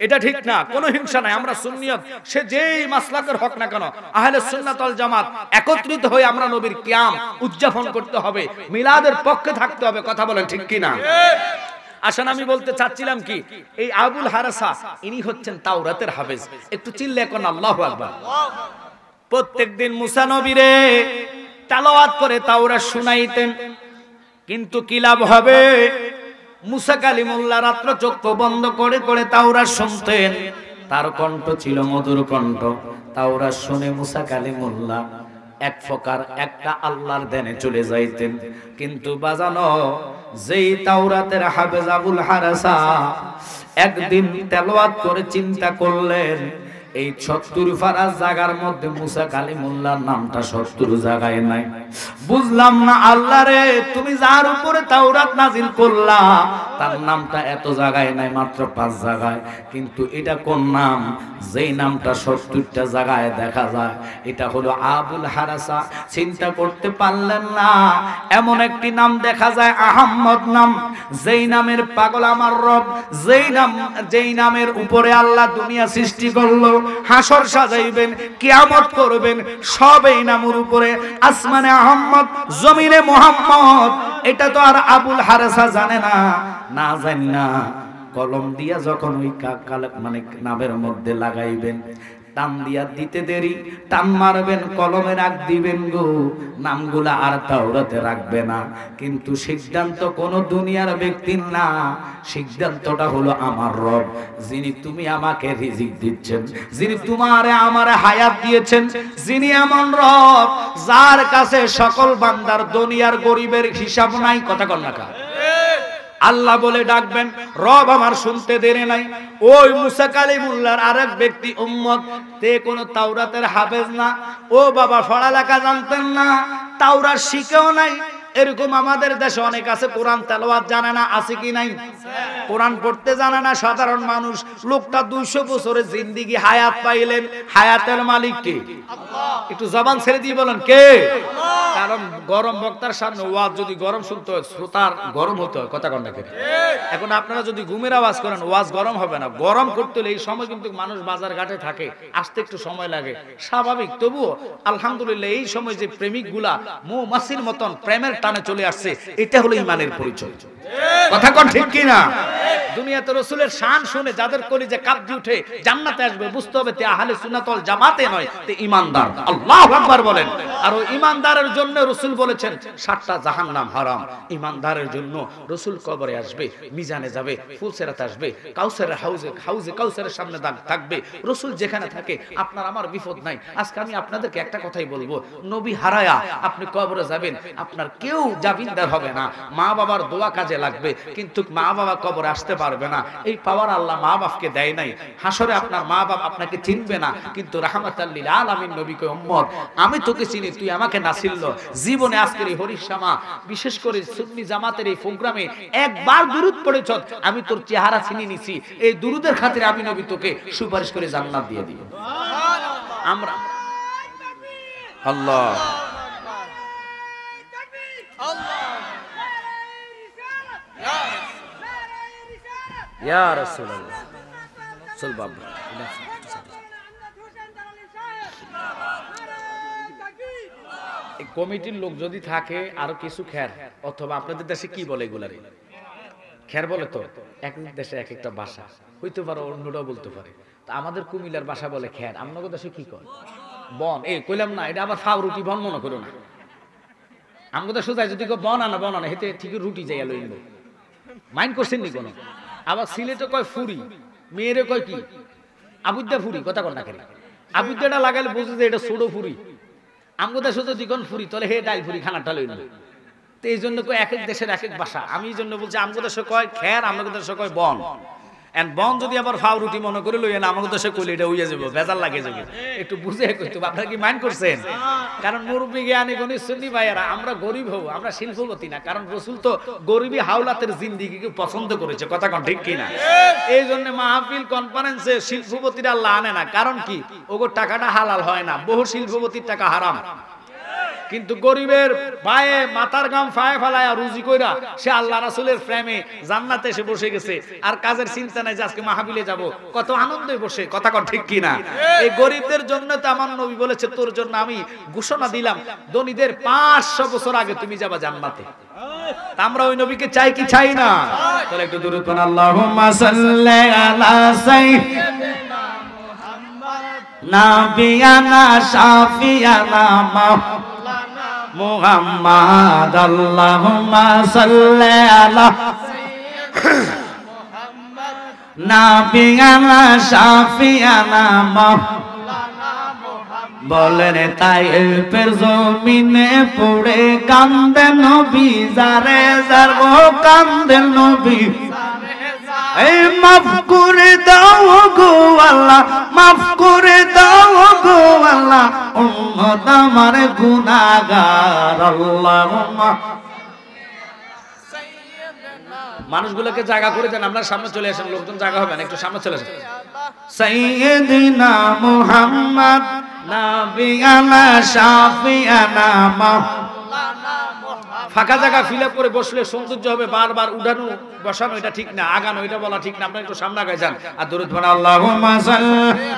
এটা ঠিক না, কোনো হিংসা নাই। আমরা সুন্নিয়ত, সে যেই মাসলাকের হক না কেন, আহলে সুন্নাত ওয়াল জামাত একত্রিত হয়ে আমরা নবীর কিয়াম উদযাপন করতে হবে, মিলাদের পক্ষে থাকতে হবে। কথা বলেন ঠিক কি না? আসেন, আমি বলতে চাচ্ছিলাম কি, এই আবুল হারাসা ইনি হচ্ছেন তাওরাতের হাফেজ। একটু চিল্লে এখন আল্লাহু আকবার। প্রত্যেকদিন মুসা নবীরে তেলাওয়াত করে তাওরাত শুনাইতেন, কিন্তু কি লাভ হবে? মুসা কালিমুল্লাহ রাত্র চক্ষু বন্ধ করে করে তাওরাত শুনতেন। তার কণ্ঠ ছিল মধুর কণ্ঠ। তাওরাত শুনে মুসা কালিমুল্লাহ এক প্রকার একটা আল্লাহর ধ্যানে চলে যাইতেন। কিন্তু বাজানো, যেই তাওরাতের হাফেজ আবুল হারাসা একদিন তেলাওয়াত করে চিন্তা করলেন, এই ৭০ ফারাজ জায়গার মধ্যে মুসা কালিমুল্লাহর নামটা ৭০ জায়গায় নাই। বুঝলাম না আল্লাহ রে, তুমি যার উপরে তাওরাত নাজিল করলা তার নামটা এত জায়গায় নাই, মাত্র ৫ জায়গায়। কিন্তু এটা কোন নাম যেই নামটা ৭০টা জায়গায় দেখা যায়? এটা হলো আবুল হারাসা। চিন্তা করতে পারলেন না, এমন একটি নাম দেখা যায় আহম্মদ নাম, যেই নামের পাগল আমার রব, যেই নামের উপরে আল্লাহ দুনিয়া সৃষ্টি করলো, হাসর সাজাইবেন, কিয়ামত করবেন, সব এই নামের উপরে। আসমানে আহম্মদ, জমিনে মুহাম্মদ। এটা তো আর আবুল হারাসা জানে না। না জানি না, কলম দিয়া যখন ওই মানে নামের মধ্যে লাগাইবেন, টান দিয়া দিতে দেরি, টান মারবেন, কলমে রাখ দিবেন গো, নামগুলা আর তাওরাতে রাখবে না। কিন্তু সিদ্ধান্ত কোন দুনিয়ার ব্যক্তির না, সিদ্ধান্তটা হলো আমার রব, যিনি তুমি আমাকে রিজিক দিচ্ছেন, যিনি তোমারে আমারে হায়াত দিয়েছেন, যিনি এমন রব যার কাছে সকল বান্দার দুনিয়ার গরিবের হিসাব নাই। কথা কন না কা? আল্লাহ বলে ডাকবেন, রব আমার শুনতে দেরি নাই। ওই মুসা কালিমুল্লাহর আরেক ব্যক্তি উম্মত, তে কোন তাওরাতের হাফেজ না, ও বাবা পড়ালেখা জানতেন না, তাওরাত শিখেও নাই। এরকম আমাদের দেশে অনেক আছে, কোরআন তেলাওয়াত জানে না, আছে কি নাই? কোরআন পড়তে জানে না সাধারণ মানুষ। লোকটা 200 বছরের জিন্দেগি হায়াত পাইলেন, হায়াতের মালিক কে? আল্লাহ। একটু জবান ছেড়ে দিয়ে বলেন কে? কারণ গরম বক্তার সামনে ওয়াজ যদি গরম শুনতে হয়, শ্রোতার গরম হতে হয়। কথা কন না কেন? এখন আপনারা যদি ঘুমের আওয়াজ করেন, ওয়াজ গরম হবে না। গরম করতে হলে এই সময় কিন্তু মানুষ বাজার ঘাটে থাকে, আসতে একটু সময় লাগে, স্বাভাবিক। তবুও আলহামদুলিল্লাহ এই সময় যে প্রেমিকগুলা মৌমাছির মতন প্রেমের টানে চলে আসছে, এটা হলো ঈমানের পরিচয়। কথা কন ঠিক কি না? দুনিয়াতে রাসূলের শান শুনে যাদের কলিজা কাঁপতে উঠে জান্নাতে আসবে, বুঝতে হবে তে আহলে সুন্নাত ওয়াল জামাতে নয়, তে ঈমানদার। আল্লাহু আকবার বলেন। আর ওই ঈমানদারের জন্য রাসূল বলেছেন 7টা জাহান্নাম হারাম। ঈমানদারের জন্য রাসূল কবরে আসবে, মিজানে যাবে, ফুলসিরাতে আসবে, কাউসারের হাউজে কাউসারের সামনে থাকবে। রাসূল যেখানে থাকে আপনার আমার বিপদ নাই। আজকে আমি আপনাদেরকে একটা কথাই বলবো, নবী হারায়া আপনি কবরে যাবেন, আপনার কেউ জামিনদার হবে না। মা বাবার দোয়া কাজে লাগবে, কিন্তু মা বাবা কবরে আসতে পারবে না। এই পাওয়ার আল্লাহ মা বাপকে দেয় নাই। হাসরে আপনার মা বাপ আপনাকে চিনবে না, কিন্তু রাহমাতাল লিল আলামিন নবী কয়, উম্মত আমি তোকে চিনি, তুই আমাকে না চিনল। জীবনে আজকের এই হরিশামা, বিশেষ করে সুন্নি জামাতের এই প্রোগ্রামে একবার দুরূদ পড়েছ, আমি তোর চেহারা চিনি নিছি। এই দুরূদের খাতিরে আমি নবী তোকে সুপারিশ করে জান্নাত দিয়ে দিব। আমরা আল্লাহ ইয়া রাসূলুল্লাহ চল বাবা। এই কমিটির লোক যদি থাকে আরো কিছু খের, অথবা আপনাদের দেশে কি বলে এগুলারে? খের বলে তো। এক এক দেশে এক একটা ভাষা হইতে পারে, অন্যটাও বলতে পারে। তা আমাদের কুমিল্লার ভাষা বলে খের, আপনাদের দেশে কি কয়? বন। এই কইলাম না, এটা আবার ফাও রুটি বন মনে করো না। আমাদের সোজাই যদি বন আনা বন আনা, হেতে ঠিকই রুটি যাইয়া লইল। মাইন্ড করছেন নি কোনো? আবার সিলেটে কয় ফুরি, মেয়েরে কয় কি আবুদ্দা ফুরি। কথা কন না কেন? আবুদ্দাটা লাগাইলে বুঝে যে এটা ছোট ফুরি। আমাদের সোজা দিগন ফুরি, তাহলে হে ডাইল ফুরি খানাটা লইল। তো এই জন্য কয় এক এক দেশের এক এক ভাষা। আমি এই জন্য বলছি আমাদের দেশে কয় খের, আমাদের দেশে কয় বন। এন্ড বন যদি আবার ফাও রুটি মনে করে লইয়েন, আমাদের দেশে কইলে এটা হইয়া যাবো, বেজাল লাগে যাবে। একটু বুঝে কইতে। আপনারা কি মাইন্ড করছেন? কারণ মুরব্বী জ্ঞানী গণী সুন্নি ভাইয়েরা, আমরা গরিব হব, আমরা শিল্পপতি না। কারণ রাসূল তো গরিবী হাওলাতের জিন্দেগিকে পছন্দ করেছে। কথা কোন ঠিক কিনা? এই জন্য মাহফিল কনফারেন্সে শিল্পপতিরা আল্লাহ আনে না। কারণ কি? ওগো টাকাটা হালাল হয় না, বহু শিল্পপতির টাকা হারাম। কিন্তু গরিবের পায়ে মাথার গাম ফায়ে ফেলায় রুজি কইরা সে আল্লাহ রাসূলের প্রেমে জান্নাতে এসে বসে গেছে, আর কাজের চিন্তা নাই যে আজকে মাহফিলে যাব, কত আনন্দে বসে। কথা কন ঠিক কি না? এই গরিবদের জন্য তো আমার নবী বলেছে, তোর জন্য আমি ঘোষণা দিলাম ধনীদের 500 বছর আগে তুমি যাবা জান্নাতে। আমরা ওই নবীকে চাই কি চাই না? তাহলে একটু দরুদ পড়ুন, আল্লাহুম্মা সাল্লি আলা সাইয়্যিদিনা মুহাম্মদ নাবিয়ানা শাফিয়ানা মাওলানা মুহাম্মদ। আল্লাহুম্মা সাল্লি আলা সাইয়্যিদিনা মুহাম্মদ নাবিয়ানা শাফিয়ানা মাওলানা। বলেন তাইফের জমিনে পড়ে কান্দে নবী, যারে যার ও কান্দে নবী, এই মাফ করে দাও গো আল্লাহ, মাফ করে দাও গো আল্লাহ, উম্মত আমার গুনাহগার। আল্লাহুম্মা মানুষগুলোকে জায়গা করে দেন, আপনার সামনে চলে আসেন, লোকজন জায়গা হবে না, একটু সামনে চলে আসেন। সাইয়্যিদিনা মুহাম্মদ নাবিয়ানা শাফিয়ানা মাওলানা মুহাম্মদ। ফাঁকা জায়গা ফিল আপ করে বসলে সৌন্দর্য হবে, বারবার উঠানো বসানো এটা ঠিক না, আগানো এটা বলা ঠিক না। আপনি একটু সামনে আগায় যান আর দরুদ পড়ুন, আল্লাহুম্মা সাল্লি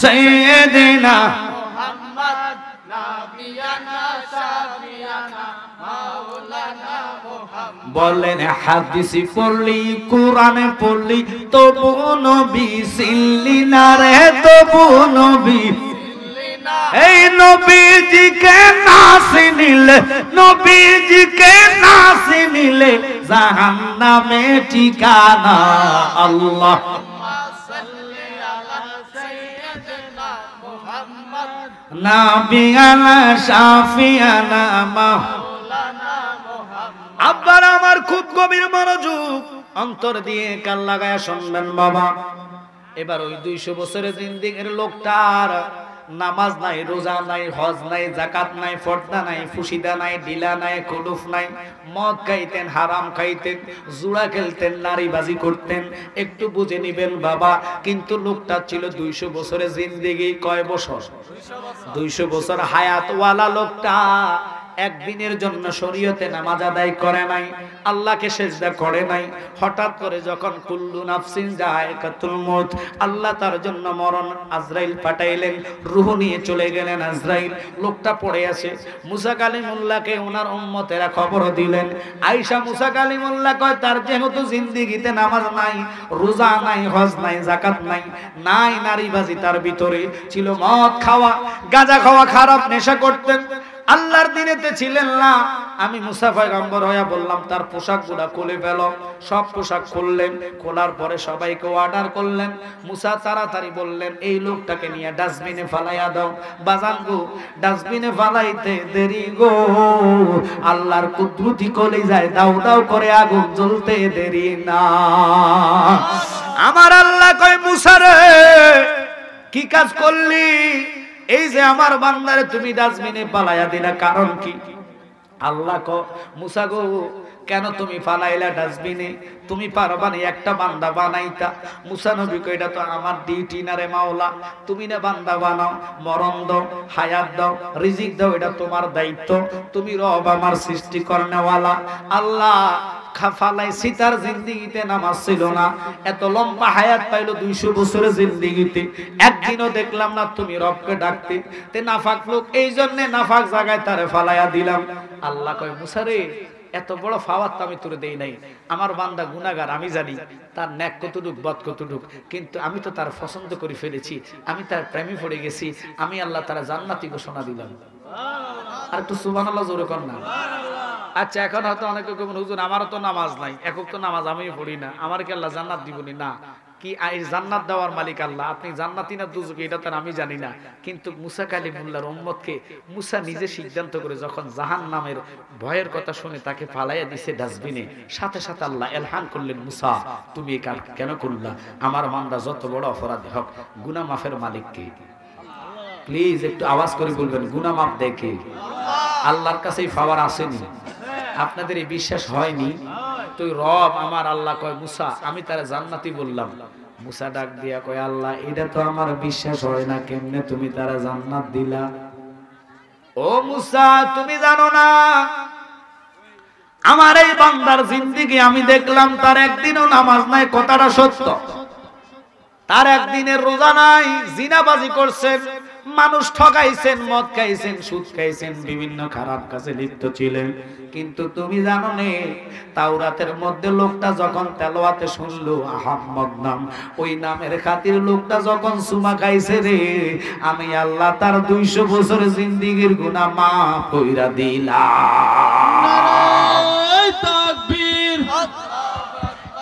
সাইয়্যিদিনা মুহাম্মদ নাবিয়ানা শাফিয়ানা মাওলানা মুহাম্মদ। বলেন হাদিসি পড়লি কোরআনে পড়লি তবু নবী চিনলি না রে, তবু নবী এই নবীজিকে না চিনিলে, নবীজিকে না চিনিলে জাহান্নামে ঠিকানা। আল্লাহুম্মা সাল্লি আলা সাইয়্যিদিনা মুহাম্মদ নাবিয়ানা শাফিয়ানা মাওলানা মুহাম্মদ। আব্বার আমার খুব গভীর মনোযোগ অন্তর দিয়ে কান লাগায়া শুনবেন বাবা। এবার ওই 200 বছরের জিন্দেগির লোকটার নামাজ নাই, রোজা নাই, হজ নাই, যাকাত নাই, ফর্দা নাই, ফুসিদা নাই, ডিলা নাই, কুলুফ নাই, মদ খাইতেন, হারাম খাইতেন, জুয়া খেলতেন, নারীবাজি করতেন। একটু বুঝে নিবেন বাবা, কিন্তু লোকটা ছিল 200 বছরের জিন্দেগি। কয় বছর? 200 বছর হায়াতওয়ালা লোকটা একদিনের জন্য শরীয়তে নামাজ আদায় করে নাই, আল্লাহকে সেজদা করে নাই। হঠাৎ করে যখন কুল্লু নাফসিন যায়কাতুল মউত, আল্লাহ তার জন্য মরণ আজরাইল পাঠাইলেন, রূহ নিয়ে চলে গেলেন আজরাইল। লোকটা পড়ে আছে। মুসা কালিমুল্লাহকে ওনার উম্মতেরা খবর দিলেন। আয়েশা মুসা কালিমুল্লাহ কয় তার যেহেতু জিন্দেগিতে নামাজ নাই, রোজা নাই, হজ নাই, যাকাত নাই, নাই নারীবাজি, তার ভিতরে ছিল মদ খাওয়া, গাঁজা খাওয়া, খারাপ নেশা করতেন, আল্লাহর দিনেতে ছিলেন না। আমি মুসা পয়গম্বর হইয়া বললাম তার পোশাকগুলো খুলে ফেলো। সব পোশাক খুললেন, খোলার পরে সবাইকে অর্ডার করলেন। মুসা তাড়াতাড়ি বললেন এই লোকটাকে নিয়ে ডাস্টবিনে ফালাইয়া দাও। বাজান গো, ডাস্টবিনে ফালাইতে দেরি গো, আল্লাহর কুদরতি কলিজায় দাও দাও করে আগুন জ্বলতে দেরি না। আমার আল্লাহ কয় মুসা রে কি কাজ করলি? এই যে আমার বান্দারে তুমি ডাস্টবিনে পালাইয়া দিলা, কারণ কি? আল্লাহ কো মুসা গো কেন তুমি ফালাইলা ডাস্টবিনে? তুমি পারবা না একটা বান্দা বানাইতা? মুসা নবী কই এটা তো আমার ডিউটি না রে মাওলা, তুমি না বান্দা বানাও, মরণ দাও, হায়াত দাও, রিজিক দাও, এটা তোমার দায়িত্ব। তুমি রব আমার সৃষ্টি করনেওয়ালা। আল্লাহ ফালাই সিতার জিন্দেগিতে নামাজ ছিল না, এত লম্বা হায়াত পাইলো 200 বছরের জিন্দেগিতে, একদিনও দেখলাম না তুমি রবকে ডাকতে। তে নাফাক লোক, এই জন্য নাফাক জায়গায় তারে ফালাইয়া দিলাম। আল্লাহ কয় মুসা রে এত বড় ফাওয়াত আমি তোরে দেই নাই। আমার বান্দা গুনাহগার, আমি জানি তার ন্যাক কতটুক, বদ কতটুক, কিন্তু আমি তো তার পছন্দ করে ফেলেছি, আমি তার প্রেমে পড়ে গেছি। আমি আল্লাহ তারা জান্নাতি ঘোষণা দিলাম। আর একটু সুবহানাল্লাহ জোরে কর না। আচ্ছা এখন হয়তো অনেকে কইবেন হুজুর আমারও তো নামাজ নাই, একক তো নামাজ আমিও পড়ি না, আমার কি আল্লাহ জান্নাত দিবনি? না, কি জান্নাত দেওয়ার মালিক আল্লাহ, আপনি জান্নাতি না দুজকি এটা তো আমি জানি না। কিন্তু মুসা কালিমুল্লাহর উম্মতকে মুসা নিজে সিদ্ধান্ত করে যখন জাহান্নামের ভয়ের কথা শুনে তাকে ফালাইয়া দিছে ডাস্টবিনে, সাথে সাথে আল্লাহ এলহান করলেন মুসা তুমি এই কাজ কেন করলা? আমার বান্দা যত বড় অপরাধী হোক গুনাহ মাফের মালিক কে? প্লিজ একটু আওয়াজ করে বলবেন গুনাহ মাফ দেয় কে? আল্লাহর কাছেই পাওয়ার আসেনি। আপনাদের এই বিশ্বাস হয়নি? তুই রব আমার আল্লাহ কয় মুসা আমি তারা জান্নাতি বললাম। মুসা ডাক দিয়া কয় আল্লাহ এটা তো আমার বিশ্বাস হয় না, কেমনে তুমি তারা জান্নাত দিলা? ও মুসা তুমি জানো না আমার এই বান্দার জিন্দেগি আমি দেখলাম তার একদিনও নামাজ নাই, কথাটা সত্য। তার একদিনের রোজা নাই, জিনাবাজি করছেন, মানুষ ঠকাইছেন, মদ খাইছেন, সুদ খাইছেন, বিভিন্ন খারাপ কাজে লিপ্ত ছিলেন। কিন্তু তুমি জানো নে তাওরাতের মধ্যে লোকটা যখন তেলাওয়াতে শুনলো আহম্মদ নাম, ওই নামের খাতির লোকটা যখন সুমা খাইছে রে, আমি আল্লাহ তার 200 বছরের জিন্দেগির গুনাহ মাফ কইরা দিলাম।